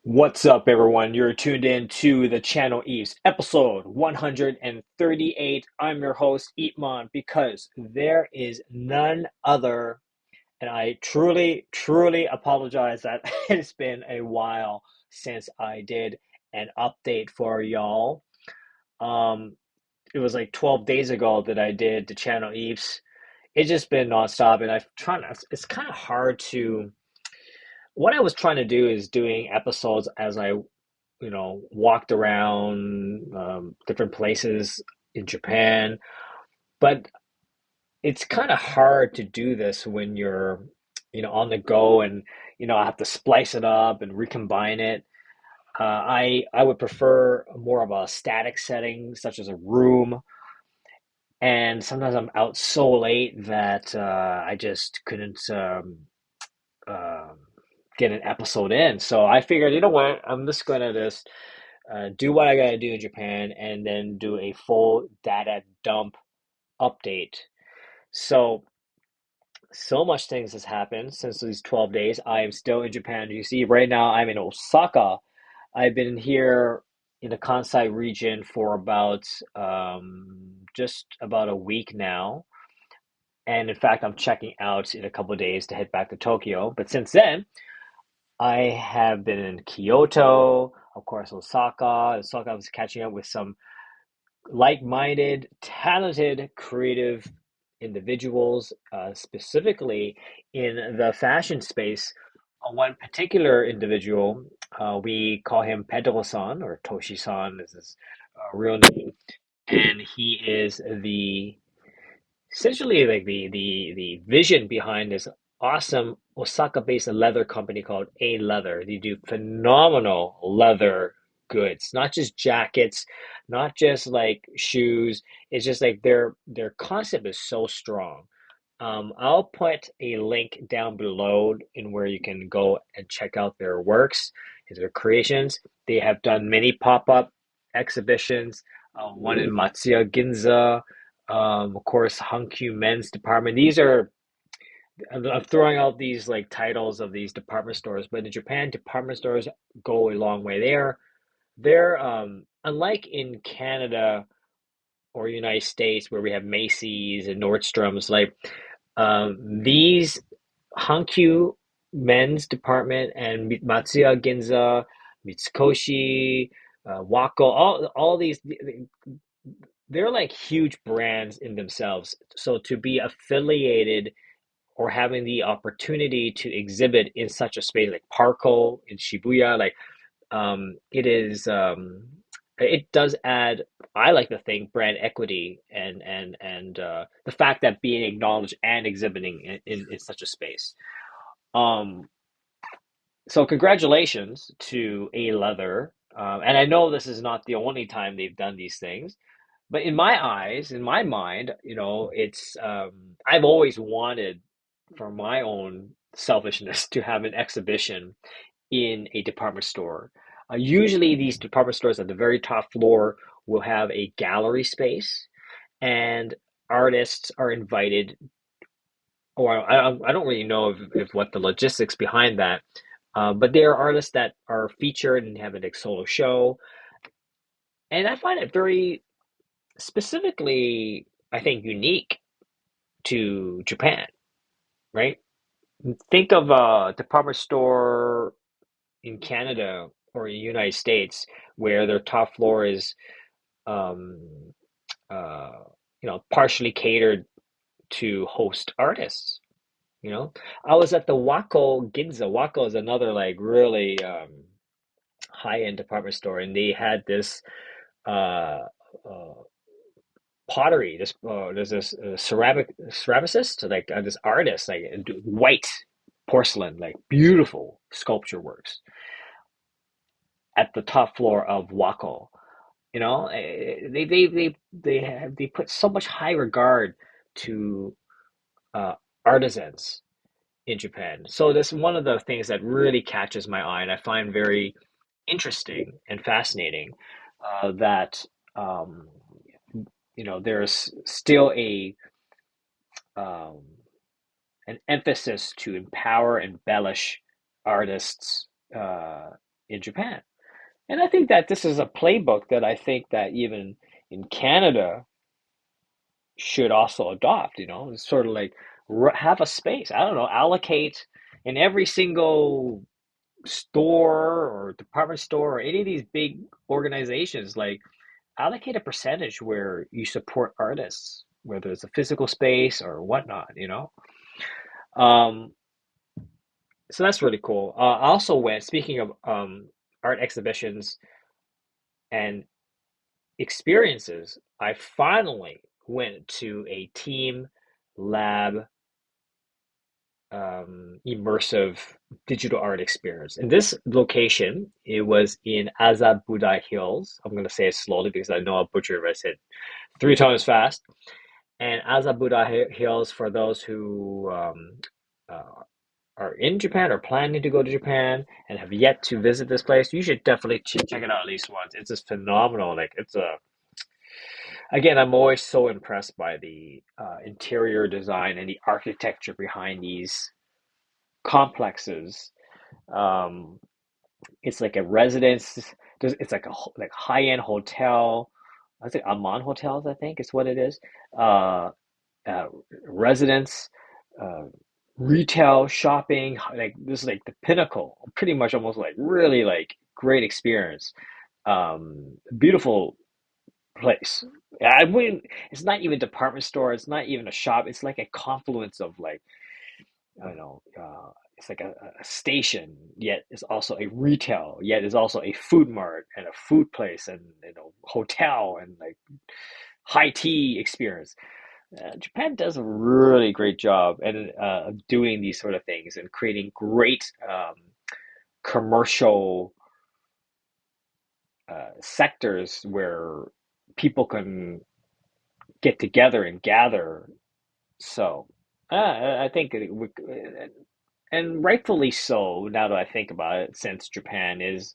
What's up, everyone? You're tuned in to the channel Eves, episode 138. I'm your host, EEPMON, because there is none other, and I truly, truly apologize that it's been a while since I did an update for y'all. Um, it was like 12 days ago that I did the channel Eves. It's just been nonstop, and I've tried, it's kind of hard to. What I was trying to do is doing episodes as I walked around different places in Japan. But it's kind of hard to do this when you're, on the go and, I have to splice it up and recombine it. I would prefer more of a static setting, such as a room. And sometimes I'm out so late that I just couldn't um, get an episode in. So I figured, you know what, I'm just gonna just do what I gotta do in Japan, and then do a full data dump update. So, so much things has happened since these 12 days. I am still in Japan. You see, right now I'm in Osaka. I've been here in the Kansai region for about just about a week now. And in fact, I'm checking out in a couple of days to head back to Tokyo. But since then, I have been in Kyoto, of course, Osaka. Osaka, I was catching up with some like-minded, talented, creative individuals, specifically in the fashion space. One particular individual, we call him Pedro-san or Toshi-san is his real name, and he is the essentially like the vision behind this awesome Osaka-based leather company called A Leather. They do phenomenal leather goods, not just jackets, not just like shoes. It's just like their concept is so strong. I'll put a link down below in where you can go and check out their works, their creations. They have done many pop-up exhibitions, one in Matsuya Ginza, of course, Hankyu Men's Department. I'm throwing out these like titles of these department stores, but in Japan, department stores go a long way. They're unlike in Canada or United States where we have Macy's and Nordstrom's, like these Hankyu Men's Department and Matsuya Ginza, Mitsukoshi, Wako, all these they're like huge brands in themselves. So to be affiliated or having the opportunity to exhibit in such a space like Parco in Shibuya, like it does add, I like to think, brand equity and the fact that being acknowledged and exhibiting in such a space. Um, so congratulations to A Leather. And I know this is not the only time they've done these things, but in my eyes, in my mind, it's I've always wanted, for my own selfishness, to have an exhibition in a department store. Usually, these department stores at the very top floor will have a gallery space, and artists are invited. Or I don't really know if what the logistics behind that, but there are artists that are featured and have a like, solo show, and I find it very specifically, I think, unique to Japan, right? Think of a department store in Canada or in the United States where their top floor is, um, uh, partially catered to host artists. You know, I was at the Wako Ginza. Wako is another like really high-end department store, and they had this uh, uh, pottery. There's this ceramicist, like this artist, like white porcelain, like beautiful sculpture works at the top floor of Wako. They put so much high regard to uh, artisans in Japan. So that's one of the things that really catches my eye, and I find very interesting and fascinating that um, there's still um, an emphasis to empower and embellish artists in Japan. And I think that this is a playbook that I think that even in Canada should also adopt, it's sort of like have a space. I don't know, allocate in every single store or department store or any of these big organizations, like allocate a percentage where you support artists, whether it's a physical space or whatnot. Um, so that's really cool. I also went, speaking of art exhibitions and experiences, I finally went to a team lab immersive digital art experience. In this location, it was in Azabuda Hills. I'm going to say it slowly because I know I'll butcher if I said three times fast. And Azabuda Hills, for those who uh, are in Japan or planning to go to Japan and have yet to visit this place, you should definitely check it out at least once. It's just phenomenal. Like it's a again, I'm always so impressed by the interior design and the architecture behind these complexes. Um, it's like a residence. It's like a like high-end hotel. I think Amman Hotels, I think is what it is. Uh, uh, Residence, uh, retail, shopping. Like this is like the pinnacle. Pretty much almost like really like great experience. Beautiful place. I wouldn't. It's not even a department store. It's not even a shop. It's like a confluence of like I don't know. It's like a station, yet it's also a retail, yet it's also a food mart and a food place and hotel and like high tea experience. Japan does a really great job and of doing these sort of things and creating great commercial sectors where people can get together and gather. So I think and rightfully so, now that I think about it, since Japan is,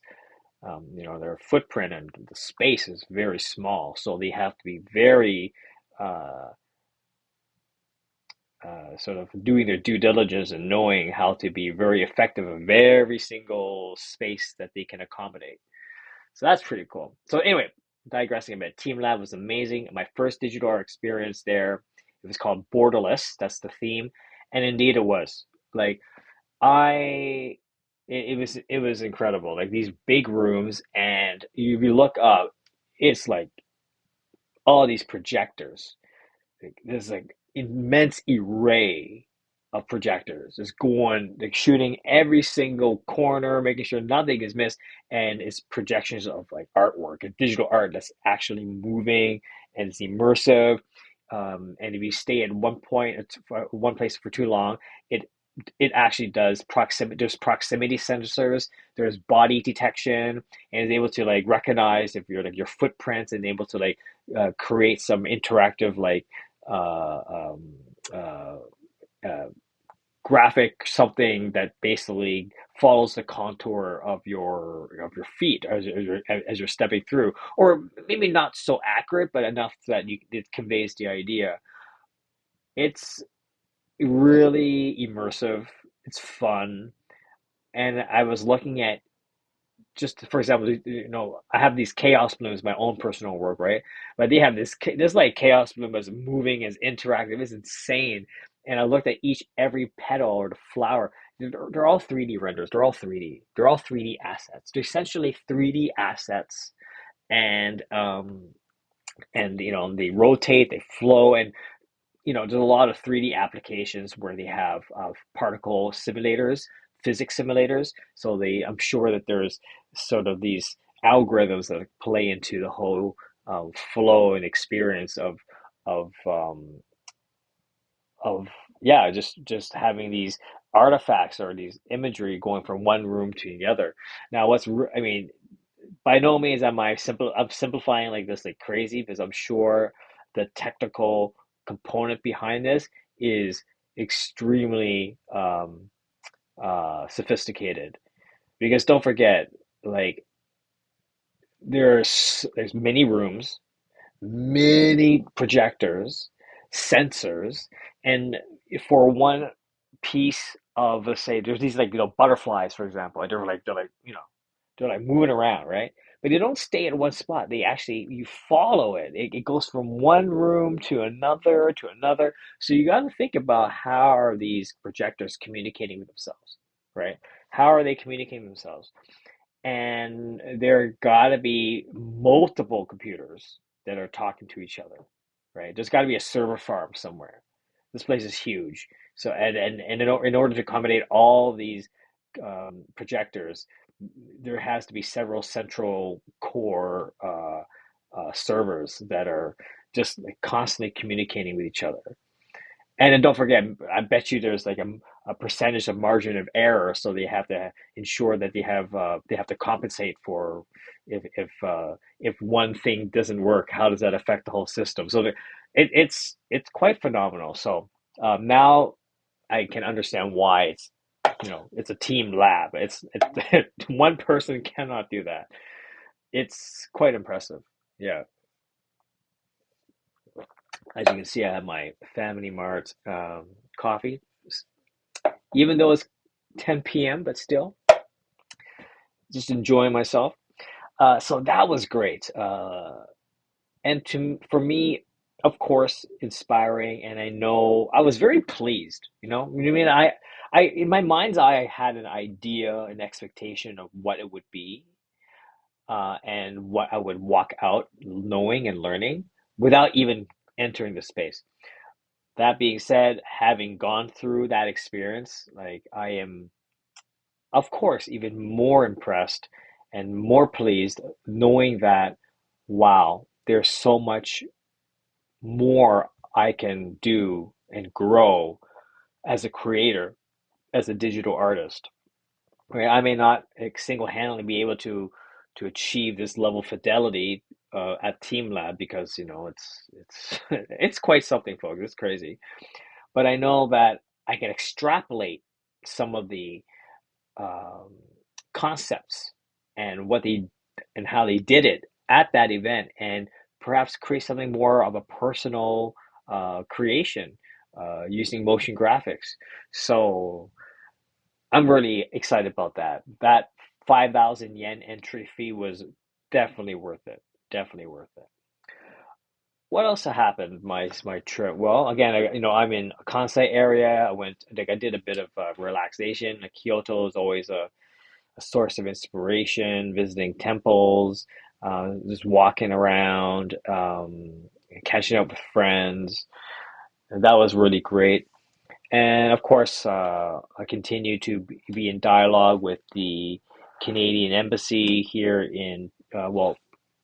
their footprint and the space is very small, so they have to be very uh, sort of doing their due diligence and knowing how to be very effective in every single space that they can accommodate. So that's pretty cool. So anyway, digressing a bit, Team Lab was amazing. My first digital art experience there. It was called Borderless. That's the theme, and indeed it was. Like I it was incredible. Like these big rooms, and if you look up, it's like all these projectors. Like, there's like immense array of projectors just going like shooting every single corner, making sure nothing is missed, and it's projections of like artwork and digital art that's actually moving and it's immersive. And if you stay at one point, one place for too long, it it actually does proximity. There's proximity sensors. There's body detection, and is able to like recognize if you're like your footprints, and able to like create some interactive like uh, um, uh, uh, graphic something that basically follows the contour of your feet as you're stepping through, or maybe not so accurate, but enough that it conveys the idea. It's really immersive. It's fun. And I was looking at just for example, I have these chaos blooms, my own personal work, right? But they have this like chaos bloom as moving, as interactive, it's insane. And I looked at every petal or the flower. They're all 3D renders. They're all 3D. They're all 3D assets. They're essentially 3D assets, and they rotate, they flow, and there's a lot of 3D applications where they have particle simulators, physics simulators. So I'm sure that there's sort of these algorithms that play into the whole flow and experience of of yeah, just having these artifacts or these imagery going from one room to the other. Now, I mean, by no means I'm simplifying like this like crazy, because I'm sure the technical component behind this is extremely sophisticated. Because don't forget, like there's many rooms, many projectors, sensors, and for one piece of, let's say, there's these like butterflies, for example. They're like they're like moving around, right? But they don't stay in one spot. They actually, you follow it. It goes from one room to another to another. So you got to think about how are these projectors communicating with themselves, right? How are they communicating with themselves? And there got to be multiple computers that are talking to each other, right? There's got to be a server farm somewhere. This place is huge. So in order to accommodate all these projectors, there has to be several central core servers that are just like constantly communicating with each other. And then don't forget, I bet you there's like a percentage of margin of error, so they have to ensure that they have to compensate for if one thing doesn't work, how does that affect the whole system? So it's quite phenomenal. So now I can understand why it's a team lab. It's one person cannot do that. It's quite impressive. Yeah, as you can see, I have my Family Mart coffee, even though it's 10 p.m., but still just enjoying myself. So that was great. And for me, of course, inspiring. And I know I was very pleased. I mean, I in my mind's eye, I had an idea, an expectation of what it would be, and what I would walk out knowing and learning without even entering the space. That being said, having gone through that experience, like I am, of course, even more impressed and more pleased knowing that, wow, there's so much more I can do and grow as a creator, as a digital artist. Right? I may not single-handedly be able to achieve this level of fidelity at Team Lab because it's it's quite something, folks. It's crazy. But I know that I can extrapolate some of the um, concepts and how they did it at that event, and perhaps create something more of a personal creation using motion graphics. So I'm really excited about that. That 5,000 yen entry fee was definitely worth it. Definitely worth it. What else happened my trip? Well, again, I'm in a Kansai area. I did a bit of relaxation. Kyoto is always a source of inspiration, visiting temples, just walking around, catching up with friends. And that was really great. And of course, I continue to be in dialogue with the Canadian embassy here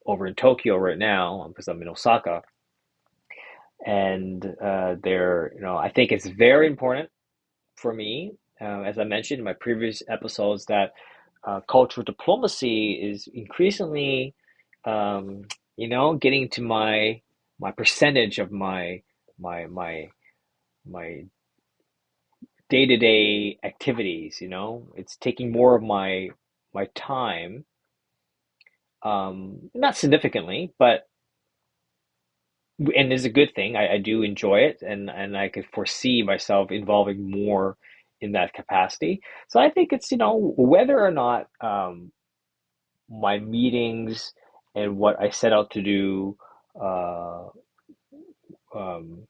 over in Tokyo right now because I'm in Osaka. And I think it's very important for me, as I mentioned in my previous episodes, that cultural diplomacy is increasingly, um, getting to my percentage of my day-to-day activities. It's taking more of my time, not significantly, but and is a good thing. I do enjoy it, and I could foresee myself involving more in that capacity. So I think it's, whether or not my meetings and what I set out to do, uh, um,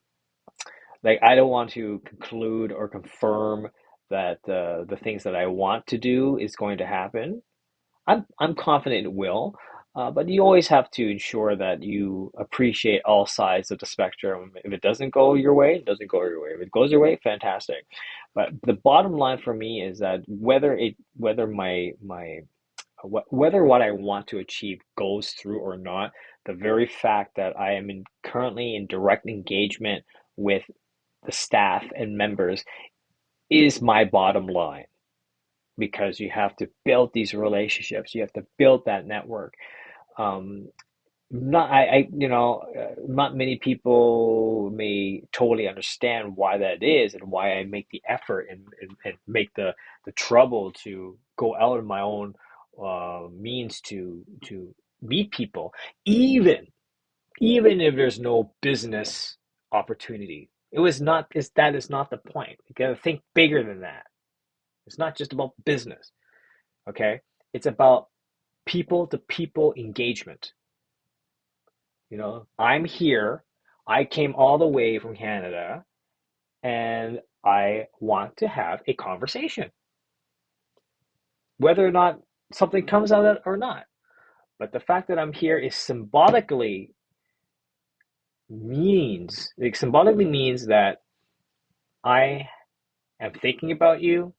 like I don't want to conclude or confirm that the things that I want to do is going to happen. I'm confident it will, but you always have to ensure that you appreciate all sides of the spectrum. If it doesn't go your way, it doesn't go your way. If it goes your way, fantastic. But the bottom line for me is that whether what I want to achieve goes through or not, the very fact that I am currently in direct engagement with the staff and members is my bottom line, because you have to build these relationships, you have to build that network. Um, not I you know Not many people may totally understand why that is and why I make the effort and make the trouble to go out on my own means to meet people, even if there's no business opportunity. That is not the point. You gotta think bigger than that. It's not just about business. Okay, it's about people to people engagement. I'm here. I came all the way from Canada and I want to have a conversation, whether or not something comes out of it or not. But the fact that I'm here is symbolically means that I am thinking about you,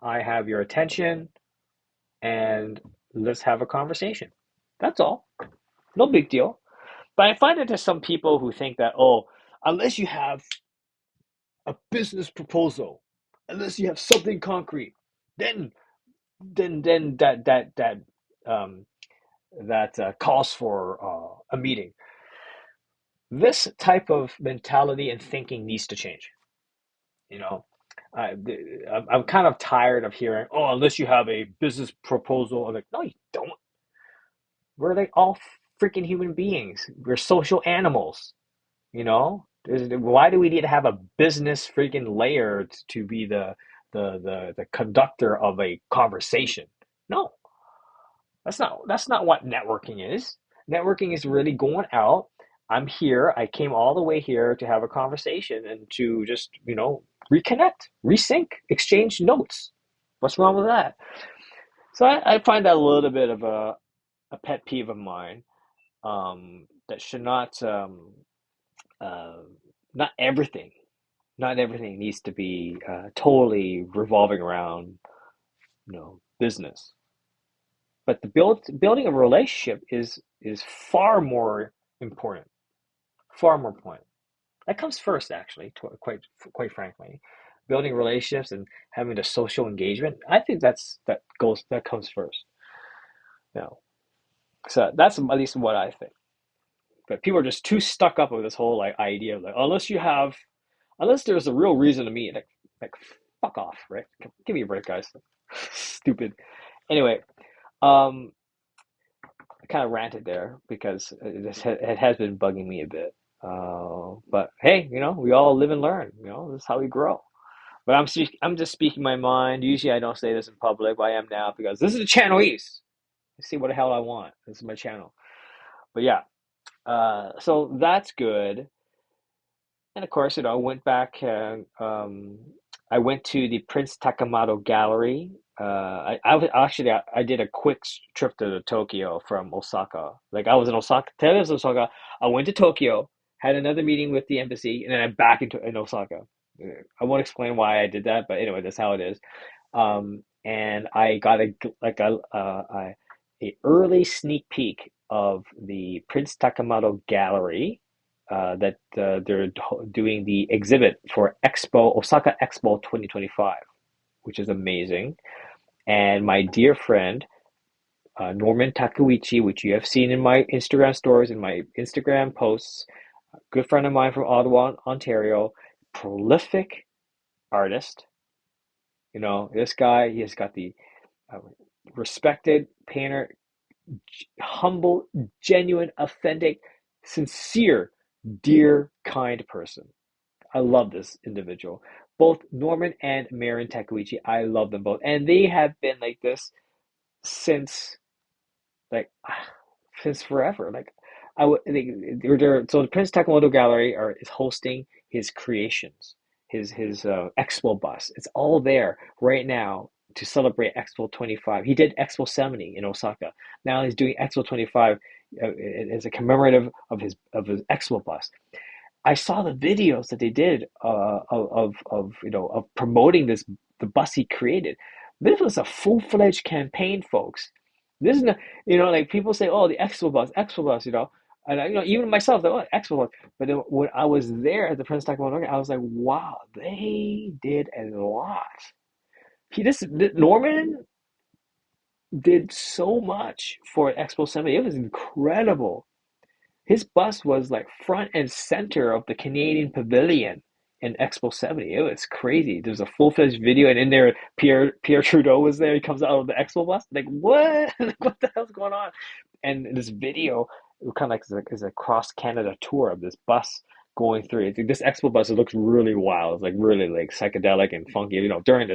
I have your attention, and let's have a conversation. That's all. No big deal. But I find that there's some people who think that, oh, unless you have a business proposal, unless you have something concrete, then then um, that calls for a meeting. This type of mentality and thinking needs to change. You know, I, I'm kind of tired of hearing, oh, unless you have a business proposal. I'm like, no, you don't. We're like all freaking human beings. We're social animals. Why do we need to have a business freaking layer to be the conductor of a conversation? No, that's not what networking is. Networking is really going out. I'm here. I came all the way here to have a conversation and to just, reconnect, resync, exchange notes. What's wrong with that? So I find that a little bit of a pet peeve of mine. That should uh, not everything, not everything needs to be totally revolving around, business. But building a relationship is far more important, far more important. That comes first, actually, quite frankly. Building relationships and having the social engagement, I think that comes first. Now, so that's at least what I think. But people are just too stuck up with this whole like idea of like unless there's a real reason to meet, like fuck off, right? Give me a break, guys. Stupid. Anyway, um, I kind of ranted there because it has been bugging me a bit. But hey, we all live and learn. This is how we grow. But I'm just speaking my mind. Usually I don't say this in public, but I am now because this is the Channel East. I see what the hell I want. This is my channel. But yeah, so that's good. And of course, I went back. I went to the Prince Takamado Gallery. I did a quick trip to Tokyo from Osaka. Like I was in Osaka, Taylor was in Osaka. I went to Tokyo, had another meeting with the embassy, and then I'm back in Osaka. I won't explain why I did that, but anyway, that's how it is. And I got a early sneak peek of the Prince Takamado Gallery that they're doing the exhibit for Osaka Expo 2025, which is amazing. And my dear friend, Norman Takeuchi, which you have seen in my Instagram stories and my Instagram posts, a good friend of mine from Ottawa, Ontario, prolific artist. This guy, he has got the uh, respected painter, humble, genuine, authentic, sincere, dear, kind person. I love this individual. Both Norman and Marin Takeuchi, I love them both. And they have been like this since like since forever. Like so the Prince Takemoto Gallery is hosting his creations, his Expo bus. It's all there right now to celebrate Expo 25. He did Expo 70 in Osaka. Now he's doing Expo 25 as a commemorative of his Expo bus. I saw the videos that they did of promoting the bus he created. This was a full-fledged campaign, folks. This is not, like people say, oh, the Expo bus, and even myself, oh, Expo bus. But then when I was there at the Prince Taekwondo, I was like, wow, they did a lot. Norman did so much for Expo 70. It was incredible. His bus was like front and center of the Canadian Pavilion in Expo 70. It was crazy. There's a full-fledged video, and in there, Pierre Trudeau was there. He comes out of the Expo bus. Like, what? Like, what the hell's going on? And this video, kind of like is a cross Canada tour of this bus going through. This Expo bus, it looks really wild. It's like really like psychedelic and funky. During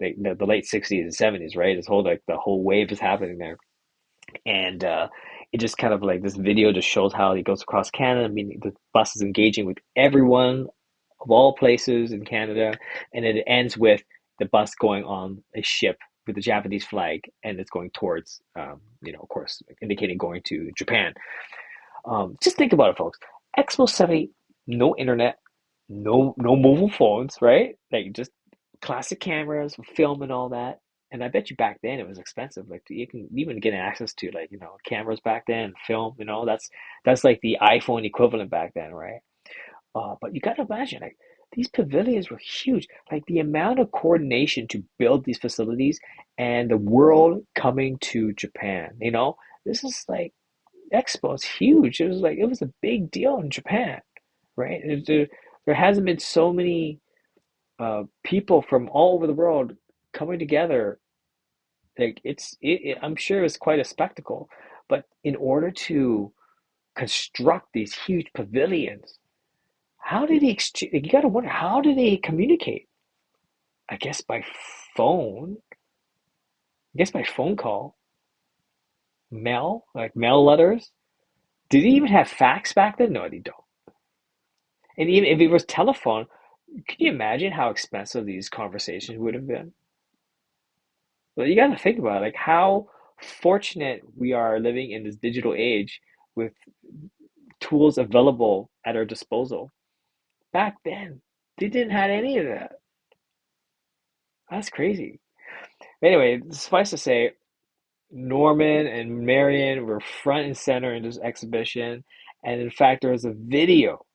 the late 60s and 70s, right? The whole wave is happening there. and it just kind of like this video just shows how he goes across Canada. I mean, the bus is engaging with everyone of all places in Canada, and it ends with the bus going on a ship with the Japanese flag, and it's going towards, of course, indicating going to Japan. Just think about it, folks. Expo 70, no internet, no mobile phones, right? Like just classic cameras, film and all that. And I bet you back then it was expensive. Like you can even get access to like, cameras back then, film, that's like the iPhone equivalent back then, right? But you gotta imagine, like these pavilions were huge. Like the amount of coordination to build these facilities and the world coming to Japan, this is like Expo is huge. It was a big deal in Japan, right? There hasn't been so many people from all over the world coming together. Like I'm sure it's quite a spectacle. But in order to construct these huge pavilions, how did they exchange? You got to wonder, how do they communicate? I guess by phone. I guess by phone call, mail, like mail letters. Did they even have fax back then? No, they don't. And even if it was telephone, can you imagine how expensive these conversations would have been? Well, you got to think about it, like how fortunate we are living in this digital age with tools available at our disposal. Back then, they didn't have any of that. That's crazy. Anyway, suffice to say, Norman and Marion were front and center in this exhibition, and in fact, there was a video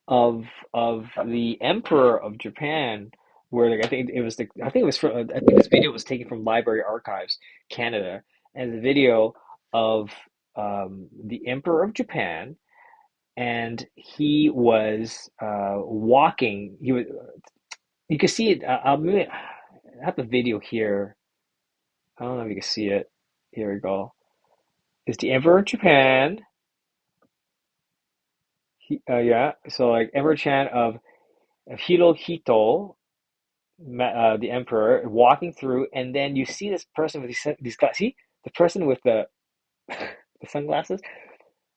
of the Emperor of Japan, where like I think it was I think this video was taken from Library Archives Canada, and the video of the Emperor of Japan, and he was walking. You can see it. I have the video here. I don't know if you can see it. Here we go. It's the Emperor of Japan. Yeah. So like Emperor Chan of Hirohito, the emperor, walking through, and then you see this person with these glasses. See the person with the the sunglasses?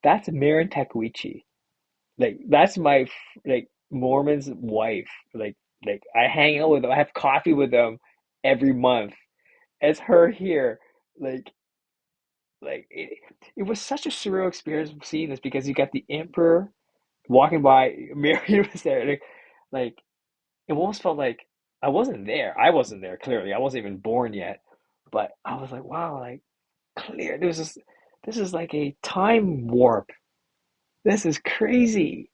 That's Marin Takeuchi. Like that's my like Mormon's wife. Like I hang out with them. I have coffee with them every month. It's her here. Like it was such a surreal experience seeing this because you got the emperor walking by. Marion was there. Like it almost felt like I wasn't there. I wasn't there, clearly. I wasn't even born yet. But I was like, wow, like clear. This is like a time warp. This is crazy.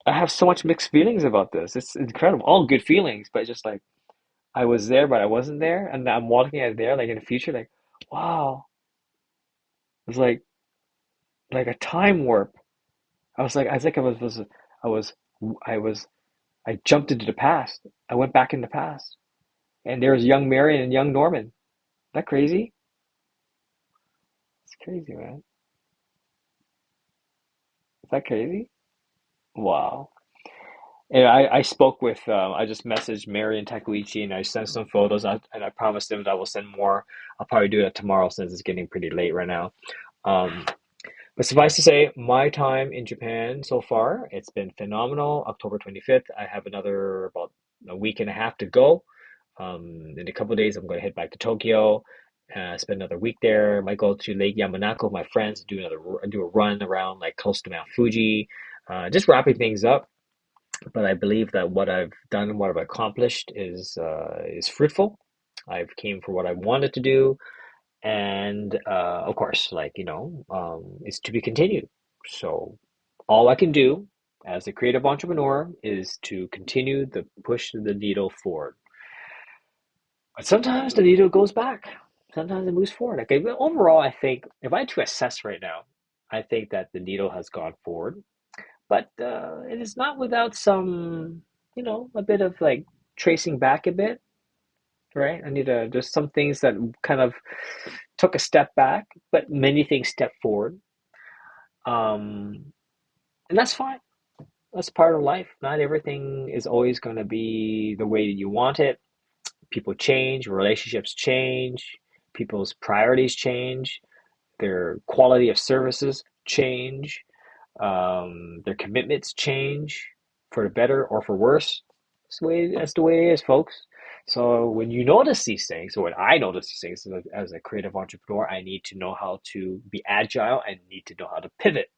I have so much mixed feelings about this. It's incredible. All good feelings, but just like I was there, but I wasn't there. And I'm walking out there, like in the future, like, wow. It's like a time warp. I think I was, I was, I jumped into the past. I went back in the past. And there's young Marion and young Norman. Is that crazy? It's crazy, man. Is that crazy? Wow. And I spoke with, I just messaged Mary and Takuichi and I sent some photos and I promised them that I will send more. I'll probably do that tomorrow since it's getting pretty late right now. Um, but suffice to say, my time in Japan so far, it's been phenomenal. October 25th, I have another about a week and a half to go. In a couple of days, I'm going to head back to Tokyo, spend another week there. Might go to Lake Yamanako with my friends, do a run around like close to Mount Fuji, just wrapping things up. But I believe that what I've done, what I've accomplished, is fruitful. I've came for what I wanted to do, and of course, like it's to be continued. So all I can do as a creative entrepreneur is to continue the push the needle forward. But sometimes the needle goes back. Sometimes it moves forward. Okay, but overall, I think if I had to assess right now, I think that the needle has gone forward, but it is not without some, a bit of like tracing back a bit, right? I need to just some things that kind of took a step back, but many things step forward. And that's fine. That's part of life. Not everything is always going to be the way that you want it. People change, relationships change, people's priorities change, their quality of services change, their commitments change for the better or for worse. That's the way it is, folks. So when you notice these things, or when I notice these things as a creative entrepreneur, I need to know how to be agile. I need to know how to pivot.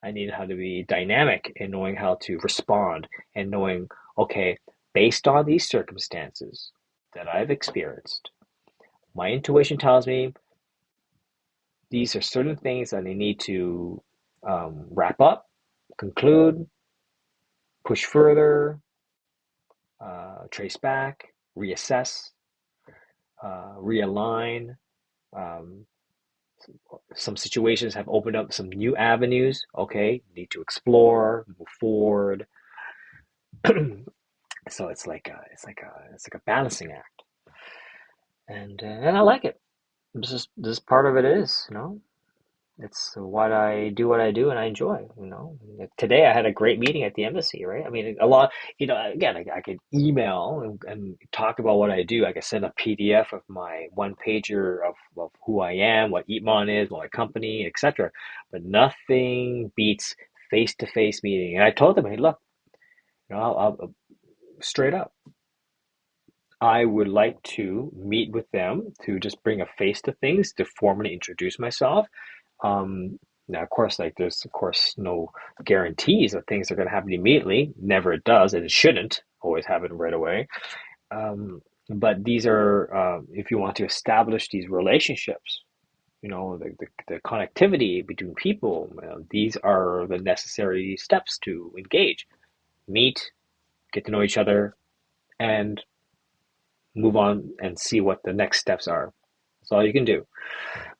I need how to be dynamic in knowing how to respond and knowing, okay, based on these circumstances that I've experienced, my intuition tells me these are certain things that I need to wrap up, conclude, push further, trace back, reassess, realign. Um, some situations have opened up some new avenues. Okay, need to explore, move forward. So it's like a balancing act, and I like it. This part of it is. It's what I do, and I enjoy. Today I had a great meeting at the embassy, right? I mean, a lot, again, I could email and talk about what I do. I could send a PDF of my one pager of who I am, what EEPMON is, what my company, etc. But nothing beats face-to-face meeting. And I told them, hey, look, I'll straight up. I would like to meet with them to just bring a face to things, to formally introduce myself. Now, of course, like there's of course no guarantees that things are going to happen immediately. Never it does, and it shouldn't always happen right away. But these are, if you want to establish these relationships, the connectivity between people, these are the necessary steps to engage, meet, get to know each other, and move on and see what the next steps are. That's all you can do.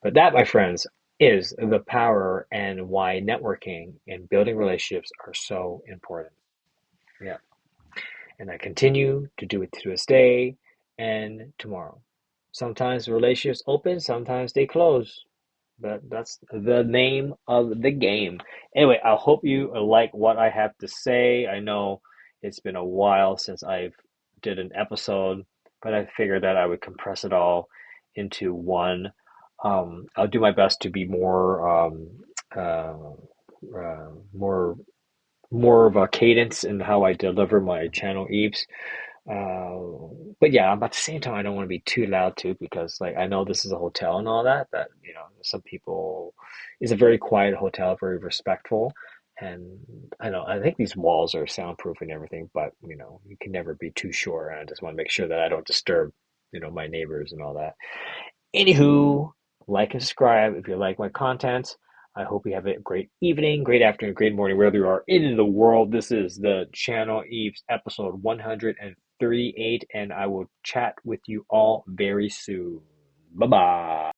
But that, my friends, is the power and why networking and building relationships are so important. Yeah. And I continue to do it to this day and tomorrow. Sometimes relationships open, sometimes they close. But that's the name of the game. Anyway, I hope you like what I have to say. I know it's been a while since I've did an episode, but I figured that I would compress it all into one. I'll do my best to be more more of a cadence in how I deliver my channel eeps. But yeah, but at the same time, I don't want to be too loud too, because like I know this is a hotel and all that. That some people it's a very quiet hotel, very respectful, and I think these walls are soundproof and everything. But you can never be too sure. And I just want to make sure that I don't disturb my neighbors and all that. Anywho, like and subscribe if you like my content. I hope you have a great evening, great afternoon, great morning, wherever you are in the world. This is the Channel Eves episode 138, and I will chat with you all very soon. Bye bye.